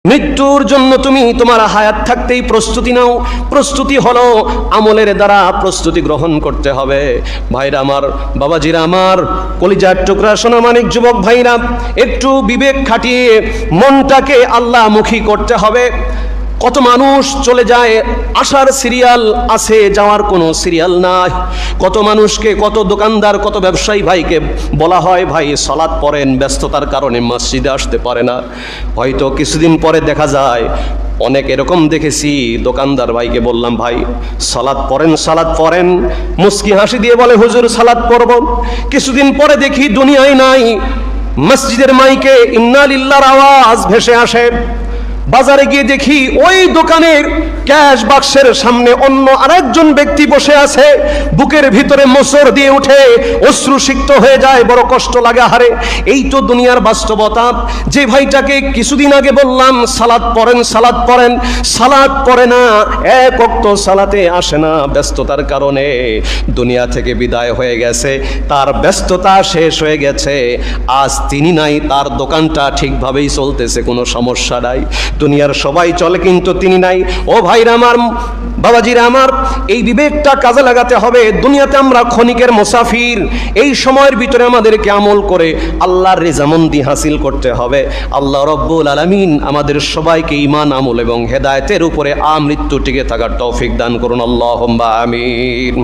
মৃত্যুর জন্য তুমি তোমার হায়াত থাকতেই প্রস্তুতি নাও। প্রস্তুতি হলো আমলের দ্বারা প্রস্তুতি গ্রহণ করতে হবে। ভাইরা আমার, বাবাজিরা আমার, কলিজার টুকরা সোনামানিক যুবক ভাইরা, একটু বিবেক খাটিয়ে মনটাকে আল্লাহমুখী করতে হবে। কত মানুষ চলে যায়, আসার সিরিয়াল আছে, যাওয়ার কোনো সিরিয়াল নাই। কত মানুষকে, কত দোকানদার, কত ব্যবসায়ী ভাইকে বলা হয় ভাই সালাত পড়েন, ব্যস্ততার কারণে মসজিদে আসতে পারে না। হয়তো কিছুদিন পরে দেখা যায়, অনেক এরকম দেখেছি, দোকানদার ভাইকে বললাম ভাই সালাত পড়েন, সালাত পড়েন, মুস্কি হাসি দিয়ে বলে হুজুর সালাত পড়ব। কিছুদিন পরে দেখি দুনিয়ায় নাই, মসজিদের মাইকে ইন্না লিল্লাহর আওয়াজ ভেসে আসে। বাজারে গিয়ে দেখি ওই দোকানের ক্যাশ বাক্সের সামনে অন্য আরেকজন ব্যক্তি বসে আছে। বুকের ভিতরে মোচড় দিয়ে উঠে অশ্রুসিক্ত হয়ে যায়, বড় কষ্ট লাগে। হারে, এই তো দুনিয়ার বাস্তবতা। যে ভাইটাকে কিছুদিন আগে বললাম সালাত পড়েন, সালাত পড়েন, সালাত পড়ে না, এক ওয়াক্ত সালাতে আসে না, ব্যস্ততার কারণে দুনিয়া থেকে বিদায় হয়ে গেছে, তার ব্যস্ততা শেষ হয়ে গেছে। আজ তিনি নাই, তার দোকানটা ঠিকভাবেই চলতেছে, কোনো সমস্যা নাই। দুনিয়ার সবাই চলে কিন্তু তিনি নাই। ও ভাইরা আমার, বাবাজিরা আমার, এই বিবেকটা কাজে লাগাতে হবে। দুনিয়াতে আমরা ক্ষণিকের মুসাফির। এই সময়ের ভিতরে আমাদেরকে আমল করে আল্লাহর রেজামন্দি হাসিল করতে হবে। আল্লাহ রব্বুল আলামিন আমাদের সবাইকে ঈমান, আমল এবং হেদায়েতের উপরে আমৃত্যু টিকে থাকার তৌফিক দান করুন। আল্লাহুম্মা আমিন।